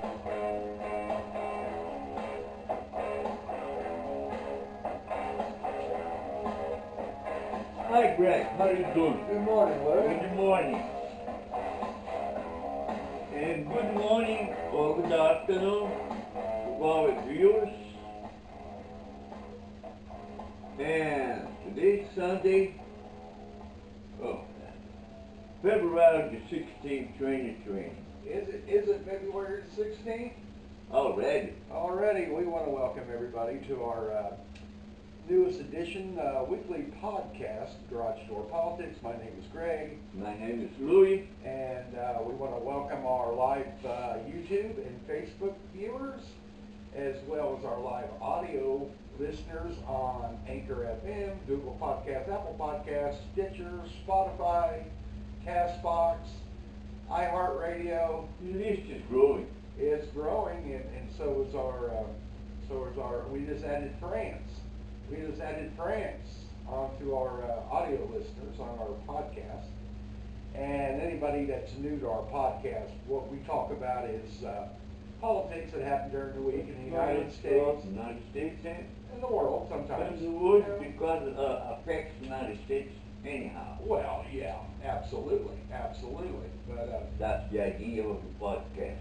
Hi Greg, how are you doing? Good morning, Larry. Good morning. And good morning or good afternoon to our viewers. And today's Sunday, oh, February the 16th, 2020. Is it February 16th? Already? Already, we want to welcome everybody to our newest edition, weekly podcast, Garage Door Politics. My name is Greg. My name is Louis. And we want to welcome our live YouTube and Facebook viewers, as well as our live audio listeners on Anchor FM, Google Podcasts, Apple Podcasts, Stitcher, Spotify, Castbox, iHeartRadio. The list is growing. It's growing, and so is our, we just added France. We just added France onto our audio listeners on our podcast. And anybody that's new to our podcast, what we talk about is politics that happened during the week in the United States. United States and the world sometimes. And the world, because it affects the United States anyhow. Well, yeah, absolutely. But that's the idea of the podcast.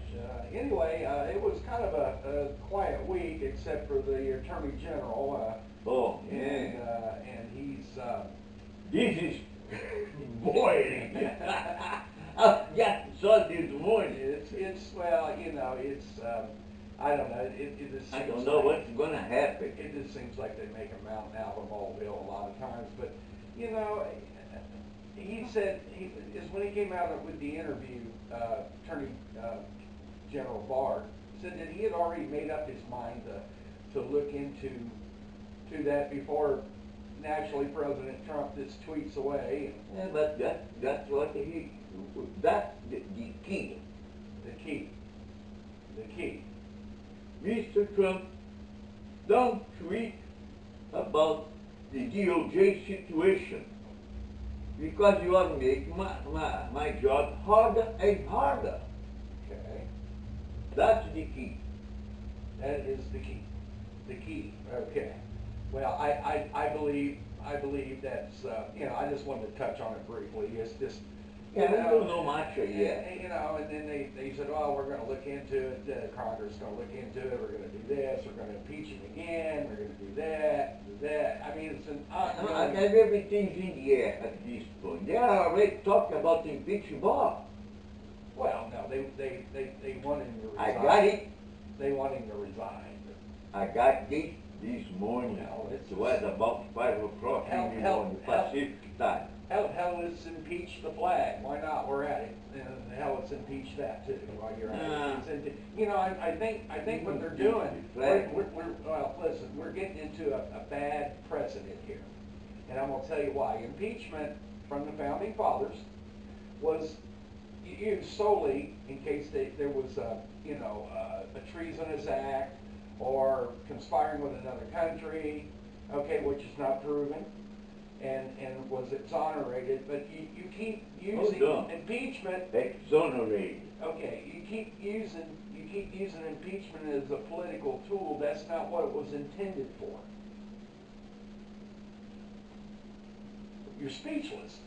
Anyway, it was kind of a quiet week, except for the Attorney General. Oh, and he's this is boy. I just saw this morning. It's well, it's I don't know. It just I seems don't know like, what's going to happen. It just seems like they make a mountain out of a molehill a lot of times. But he said is when he came out with the interview, Attorney General Barr said that he had already made up his mind to look into that before naturally President Trump just tweets away. Yeah, but that's what that's the key. The key. Mr. Trump, don't tweet about the DOJ situation because you are making my job harder and harder. Okay. That's the key. That is the key. The key. Okay. Well, I believe that's I just wanted to touch on it briefly. It's just we don't know much yet. And then they said, oh, we're going to look into it. Congress is going to look into it. We're going to do this. We're going to impeach him again. We're going to do that. I mean, it's an everything's in the air at this point. They are already talking about impeaching Barr. Well, no, they want him to resign. I got it. They want him to resign. I got this morning. It was about 5 o'clock in the morning, Pacific time. Hell, let's impeach the flag. Why not? We're at it. And hell, let's impeach that too while you're at it. I think what they're doing. Well, listen, we're getting into a bad precedent here, and I'm going to tell you why. Impeachment from the founding fathers was used solely in case there was a treasonous act or conspiring with another country, which is not proven. And was exonerated, but you keep using impeachment. Exonerated. Okay, you keep using impeachment as a political tool. That's not what it was intended for. You're speechless.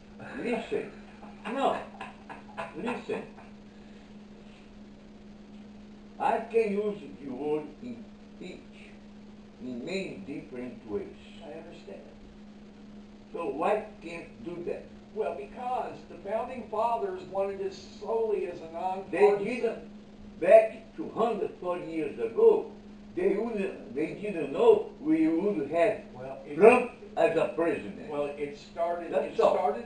Listen. No. Listen. I can use the word impeach in many different ways. I understand. So why can't do that? Well, because the founding fathers wanted this solely as a nonpartisan. They didn't, back 240 years ago, they didn't know we would have Trump as a president. Well, it started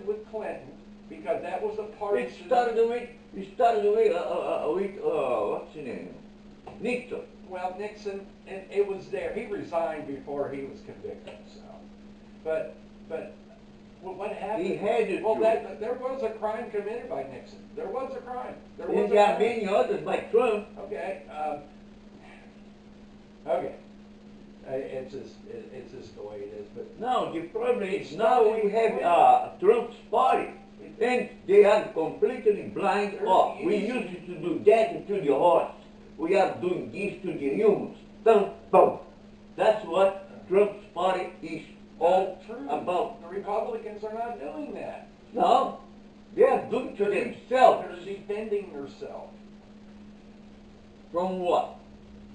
with Clinton because that was a partisan. It started with what's his name? Nixon. Well, Nixon, and it was there. He resigned before he was convicted. So, but what happened? He had it. Well, there was a crime committed by Nixon. There was a crime. There are many others by Trump. Okay. Okay. It's just the way it is. But no, the problem is now we have Trump's party, and they are completely blind off. We used to do that to the horse. we are doing this to the humans. Boom, boom. That's what Trump's party is all True. about. The Republicans are not doing that. No, they are doing to themselves. They're defending themselves. From what?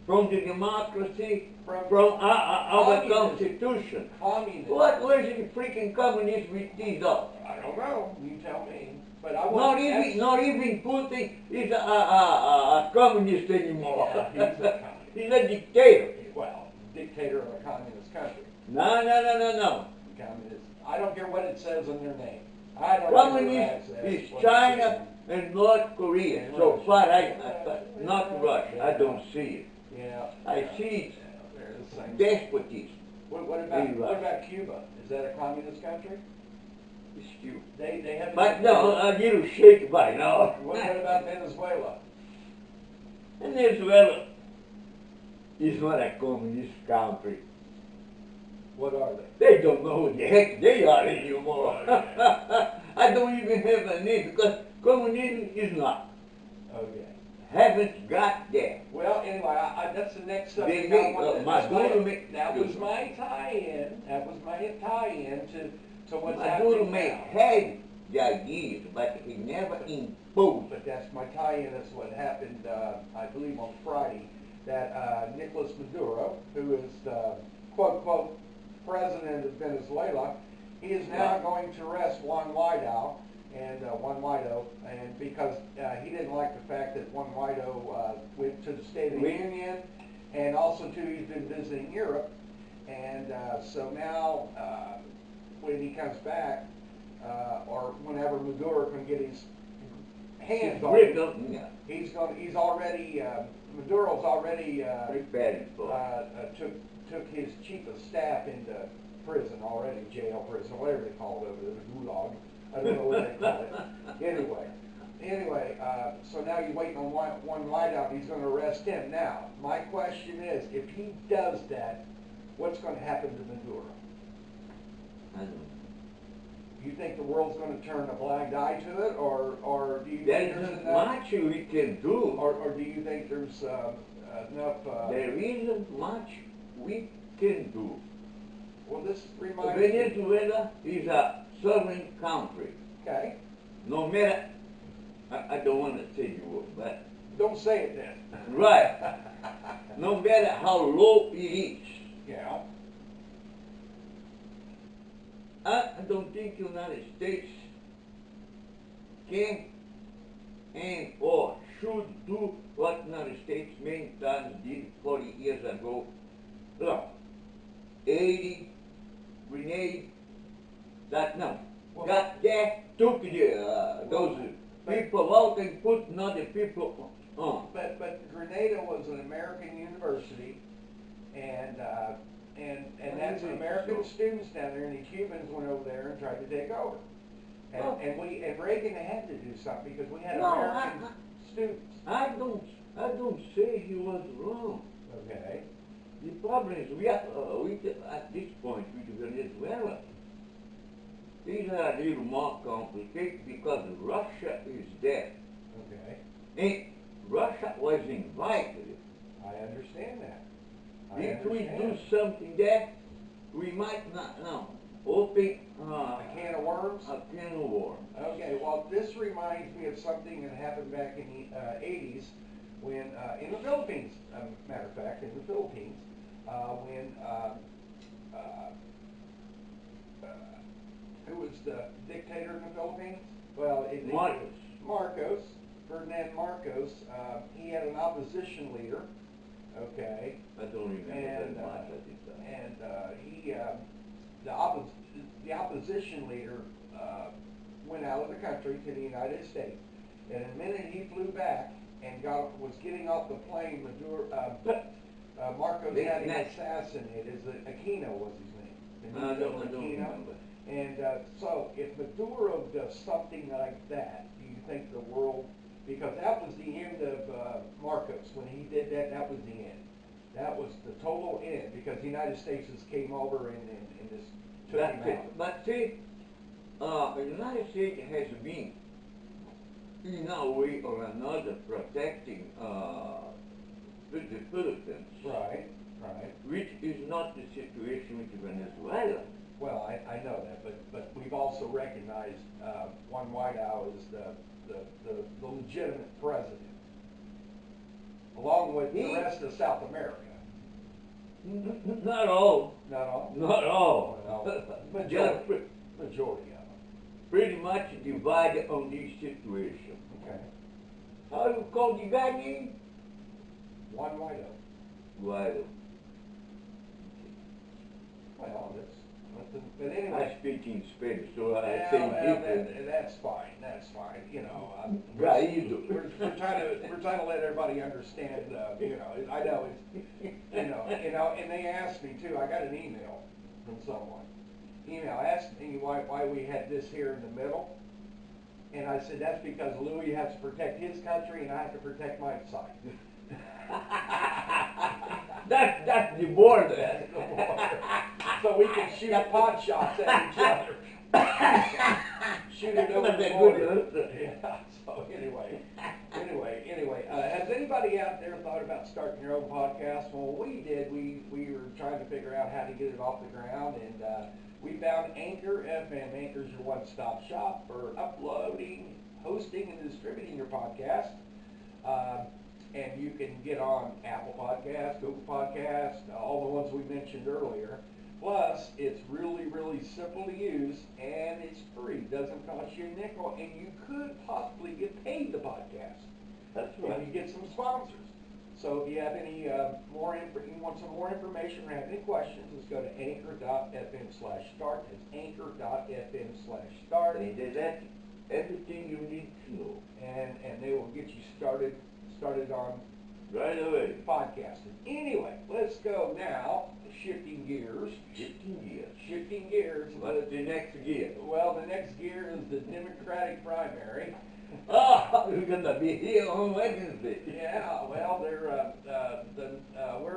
From the democracy? From Our communism. constitution? Communism. Where's the freaking communists with these up? I don't know. You tell me. But I Not want even Putin is a communist anymore. Yeah, he's a communist. He's a dictator. Well, dictator of a communist country. No. Communist. I don't care what it says in their name. I don't care Communist what it is says. China and North Korea. And So Russia. far, not Russia. I don't see it. Yeah. I see They're the same. despotism. What about Cuba? Is that a communist country? It's stupid. They have. But no, a little shake by now. What about Venezuela? Venezuela is not a communist country. What are they? They don't know who the heck they are anymore. I don't even have a name because communism is not. Okay. Haven't got that. Well, anyway, that's the next They subject. make, That was my tie-in. That was my tie-in to what's Maduro happening may now. have the ideas, but he never imposed. But that's my tie-in. That's what happened, I believe, on Friday. That Nicolas Maduro, who is the quote-unquote president of Venezuela, he is now going to arrest Juan Guaido, and because he didn't like the fact that Juan Guaido went to the State of the Union, and also too he's been visiting Europe, and so now when he comes back, or whenever Maduro can get his hands on him, Maduro's already Preparing for took his chief of staff into prison already, jail, prison, whatever they call it over there, the gulag. I don't know what they call it. Anyway, so now you're waiting on one Whiteout. He's going to arrest him. Now, my question is, if he does that, what's going to happen to Maduro? I don't know. You think the world's going to turn a blind eye to it, or do you There think there's isn't enough, much we can do. or do you think there's enough? There isn't much we can do. Well, this reminds me. Venezuela is a sovereign country. Okay, No matter, I don't want to say the word, but don't say it then. right. No matter how low it is, Yeah. I don't think the United States can and or should do what the United States many times did 40 years ago. Look, 80, Grenada, that no. Well, Got there, took those people out and put another people on. But Grenada was an American university, and that's American students down there, and the Cubans went over there and tried to take over. And Reagan had to do something because we had American students. I don't say he was wrong. Okay. The problem is we are at this point with Venezuela. Things are a little more complicated because Russia is there. Okay. And Russia was invited. I understand that. If we do something there, we might not know. Open A can of worms? a can of worms. Okay, well, this reminds me of something that happened back in the 80s when, in the Philippines, matter of fact, in the Philippines, when, who was the dictator in the Philippines? Well, Marcos, Ferdinand Marcos, he had an opposition leader, okay? I don't remember And, that much at this time. The opposition leader went out of the country to the United States, and the minute he flew back and was getting off the plane, Marcos had him assassinated. Aquino was his name. I don't remember. And so, if Maduro does something like that, do you think the world? Because that was the end of Marcos. When he did that, that was the end. That was the total end, because the United States just came over and just took him out. But see, the United States has been, in a way or another, protecting with the Philippines. Right, right. Which is not the situation with Venezuela. Well, I know that, but we've also recognized Juan Guaidó as the legitimate president, along with the rest of South America. Not all. Not all? Not all. Well, Just majority of them. pretty much divided on this situation. Okay. How you call the guy name? Juan Guaidó. Guaido. Well, but I anyway. speak in Spanish, so I Yeah, say well, different. that's fine. That's fine. You know, Guaido. we're trying to let everybody understand. You know, I know it's and they asked me too. I got an email from someone. Email asked me why we had this here in the middle, and I said that's because Louis has to protect his country and I have to protect my side. That's the border. That's the border. So we can shoot pot shots at each other. Shoot it over the border. Yeah. So anyway, has anybody out there thought about starting your own podcast? Well, we did. We were trying to figure out how to get it off the ground, and we found Anchor FM. Anchor's your one-stop shop for uploading, hosting, and distributing your podcast. And you can get on Apple Podcasts, Google Podcasts, all the ones we mentioned earlier. Plus, it's really, really simple to use, and it's free. Doesn't cost you a nickel, and you could possibly get paid the podcast. That's right. And you get some sponsors. So if you have any you want some more information or have any questions, let's go to anchor.fm/start. It's anchor.fm/start. And that's everything you need to know. And they will get you started on Right away. podcasting. Anyway, let's go now. Shifting gears. Shifting gears. What's the next gear? Well, the next gear is the Democratic primary. Oh, we're gonna be here on Wednesday. Yeah, well, we're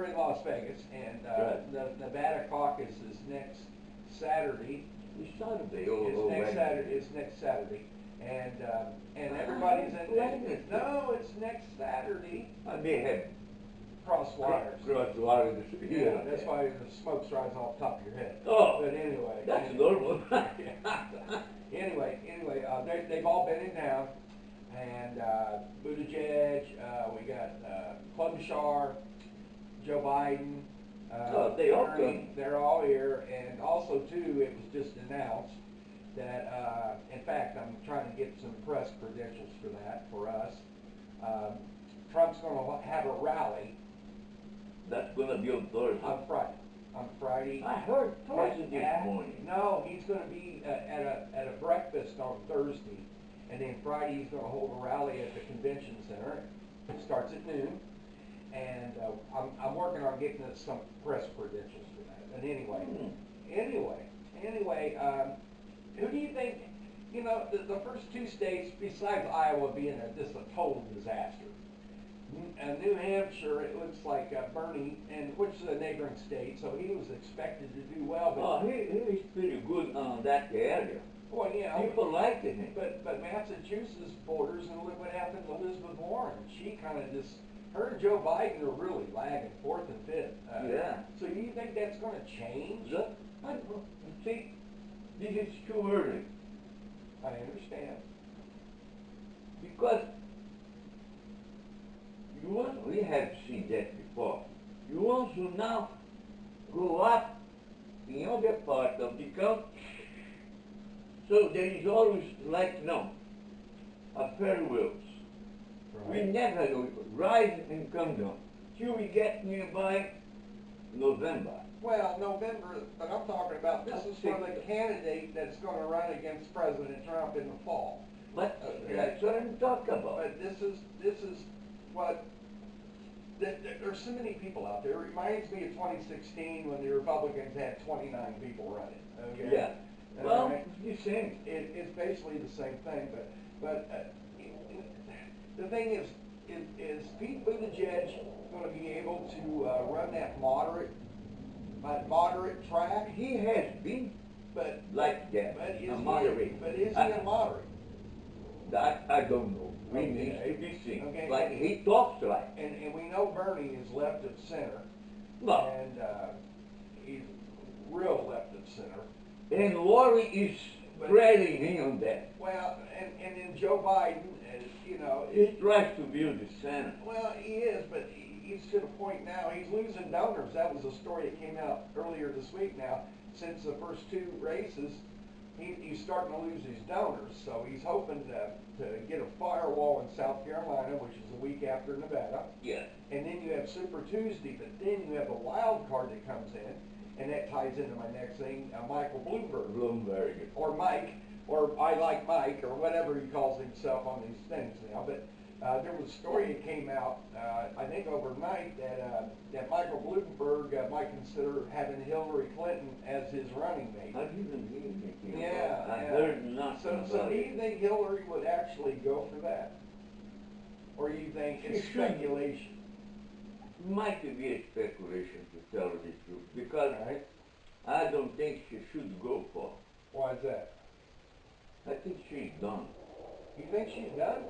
in Las Vegas, and the Nevada caucus is next Saturday. It's Saturday. It's next Saturday, and everybody's in. Wednesday. No, it's next Saturday. I may have Cross wires. cross wires here. Yeah, that's why the smoke rise off the top of your head. Oh, But anyway. that's normal. Anyway, they've all been in town, and Buttigieg, we got Klobuchar, Joe Biden. They all came. They're all here, and also too, it was just announced that, in fact, I'm trying to get some press credentials for that for us. Trump's going to have a rally. That's gonna be on Thursday. On Friday. I heard Thursday this morning. No, he's going to be at a breakfast on Thursday, and then Friday he's going to hold a rally at the convention center. It starts at noon, and I'm working on getting us some press credentials for that. And anyway, who do you think? You know, the first two states, besides Iowa being just a total disaster. New Hampshire, it looks like Bernie, and which is a neighboring state, so he was expected to do well. But He's pretty good on that area. well, yeah, People like him. but Massachusetts borders, and look what happened to Elizabeth Warren. She kind of just, her and Joe Biden are really lagging fourth and fifth. Yeah. So you think that's going to change? See, this is too early. I understand. Because we have seen that before. You also now go up in other part of the country. So there is always a farewells. We never rise and come down till we get nearby November. Well, November, but I'm talking about this is for the candidate that's going to run against President Trump in the fall. But that's what I'm talking about. But this is what. There's so many people out there. It reminds me of 2016 when the Republicans had 29 people running. Okay? Yeah. Well, you same. It's basically the same thing, but the thing is Pete Buttigieg going to be able to run that moderate track? He has been But like that, But is a moderate. But is he a moderate? that I don't know. We Okay. need to be seen. Okay. Like he talks like. And we know Bernie is left of center, No. and he's real left of center. And Lori is spreading him on that. Well, and then Joe Biden, you know, He tries to build the Senate. well, he is, but he's to the point now, he's losing donors. That was a story that came out earlier this week now. Since the first two races, he's starting to lose his donors. So he's hoping to get a firewall in South Carolina, which is a week after Nevada. Yeah. And then you have Super Tuesday, but then you have a wild card that comes in, and that ties into my next thing, Michael Bloomberg. Bloomberg. Or Mike, or I like Mike, or whatever he calls himself on these things now. But there was a story that came out, I think overnight, that Michael Bloomberg might consider having Hillary Clinton as his running mate. I didn't hear anything. Yeah, I yeah. heard nothing So about do it. you think Hillary would actually go for that? Or you think it's She should. speculation? Might be a speculation to tell the truth, because All right? I don't think she should go for. Why is that? I think she's done. You think she's done?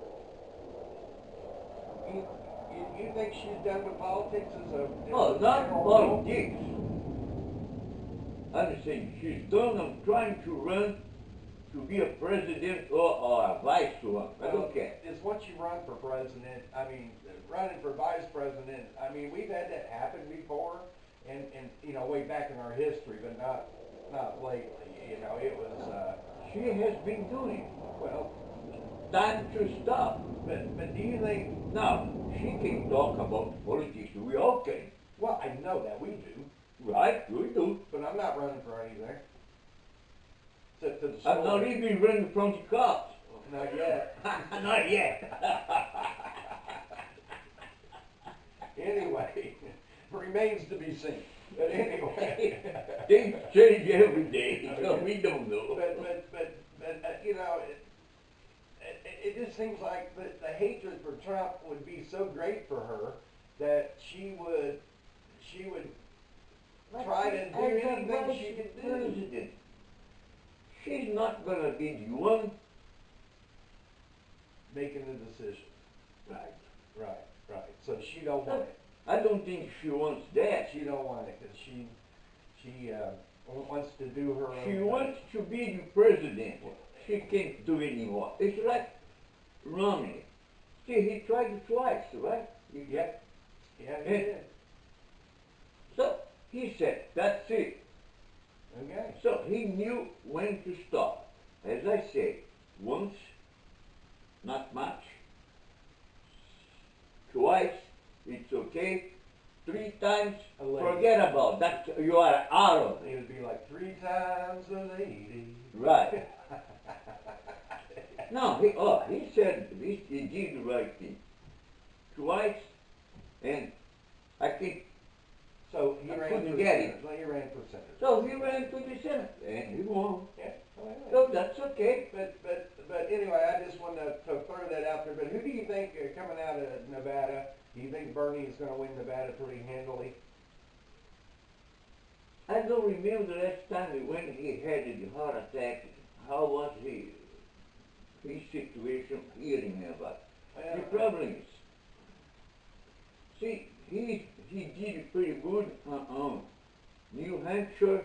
You think she's done with politics as a... Oh, as a not general rule? politics. I'm saying she's done of trying to run to be a president or a vice one. I don't care. It's once you run for president, I mean, running for vice president, I mean, we've had that happen before, and you know, way back in our history, but not lately, you know, it was, She has been doing it. well, Time to stop. but do you think, Now, she can talk about politics. We all can. well, I know that we do, Right? We do. but I'm not running for anything. Except to the I'm not store. even running from the cops. Not yet. Not yet. Anyway, remains to be seen. But anyway. Things change every day, so we don't know. But you know, it just seems like the hatred for Trump would be so great for her that she would try to do anything she could do. President. She's not gonna be the one. Making the decision. Right. Right. So she don't want it. I don't think she wants that. She don't want it because she wants to do her own She thing. wants to be the president. She can't do anymore. It's like Romney. See, he tried it twice, right? Yep. Yeah, he And- did. So he said, that's it. Okay. So he knew when to stop. As I say, once, not much. Twice, it's okay. 3 times, A lady. forget about that. You are out of It it. would be like 3 times a lady. Right. No, he said he did the right thing. Twice, and I think, So he I ran couldn't for get senator. it. So he ran for senator. so he ran to the Senate, and he won. Yeah. Well, So that's okay. But anyway, I just wanted to throw that out there. But who do you think coming out of Nevada? Do you think Bernie is going to win Nevada pretty handily? I don't remember the last time when he had the heart attack. How was his situation here in Nevada? Well, The problem is, see, he did pretty good on New Hampshire,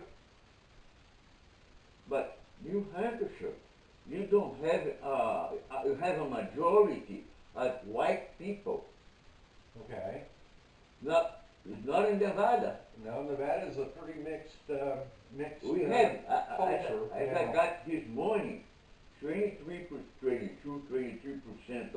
but New Hampshire, you don't have you have a majority of white people. Okay. Not in Nevada. No, Nevada is a pretty mixed We have, culture. as I got this morning, 23%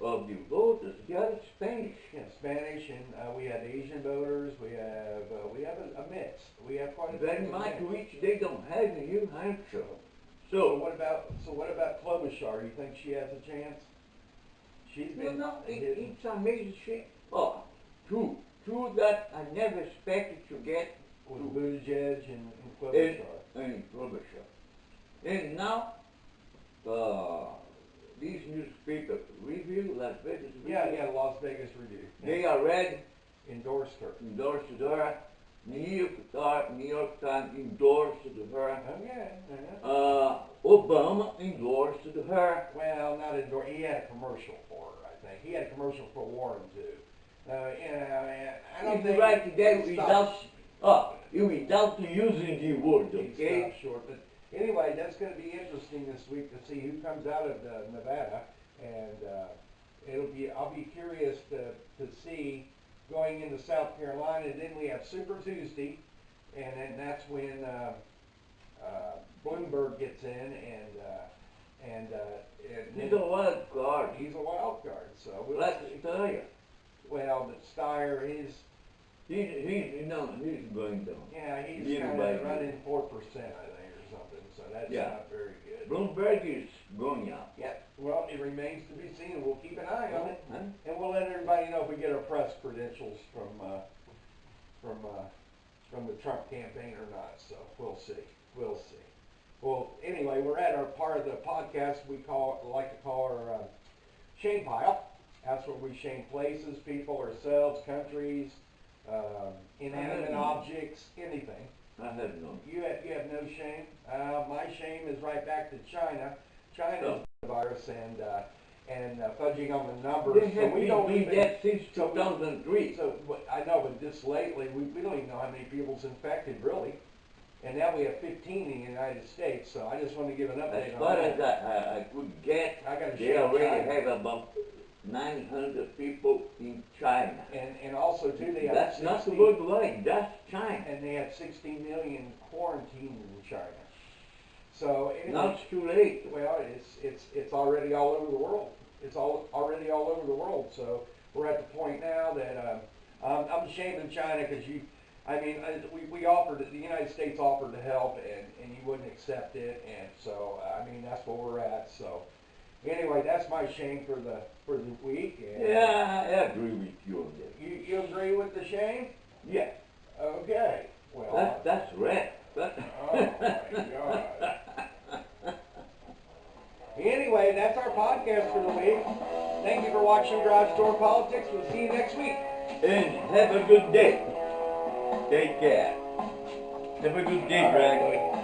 of the voters, they are Spanish. Yeah, Spanish, and we have Asian voters. We have a mix. We have quite a Very bit of much mix. which they don't have in New Hampshire. So So, what about Klobuchar? You think she has a chance? She's you been know, hitting- it's amazing shit. Oh, two that I never expected to get with Buttigieg and in, Klobuchar. in Klobuchar. And now, these newspaper review, Las Vegas Review, Yeah, Las Vegas Review. they are read, Endorsed her. endorsed her, New York Times endorsed her. Okay. Obama endorsed her. Well, not endorse. He had a commercial for her, I think. He had a commercial for Warren too. I don't think. Right that without using the word, okay? Stop short, but anyway, that's going to be interesting this week to see who comes out of Nevada, and I'll be curious to see going into South Carolina. And then we have Super Tuesday, and then that's when Bloomberg gets in, and He's a wild card. he's a wild card. So Let's tell you. well, but Steyer, He's going down. yeah, he's Yeah, kind right. of running 4%, I think, or something. So that's Yeah. not very good. Bloomberg is going up. Yeah, well, it remains to be seen. We'll keep an eye on it, Huh? and we'll let everybody know if we get our press credentials from the Trump campaign or not. So we'll see. We'll see. Well, anyway, we're at our part of the podcast we like to call our shame pile. That's where we shame places, people, ourselves, countries, inanimate objects, anything. I have none. You have no shame. My shame is right back to China. China's the virus and fudging on the numbers. They So have we don't been even. dead since 2003. So I know, but just lately we don't even know how many people's infected really. And now we have 15 in the United States. So I just want to give an update As on far that. as I could get, I gotta they shame already China. have about 900 people in China. And also too, they have That's not 60 worldwide, that's China. and they have 60 million quarantined in China. So anyway, Now it's too late. well, it's already all over the world. It's already all over the world. So we're at the point now that I'm ashamed of China because we offered, the United States offered to help and you wouldn't accept it, and so that's where we're at. So anyway, that's my shame for the week. And Yeah, I agree with you on that. you agree with the shame? Yeah, Okay. Well, that's right. oh my God. Anyway, that's our podcast for the week. Thank you for watching Garage Door Politics. We'll see you next week. And have a good day. Take care. Have a good day, All right, Greg. buddy.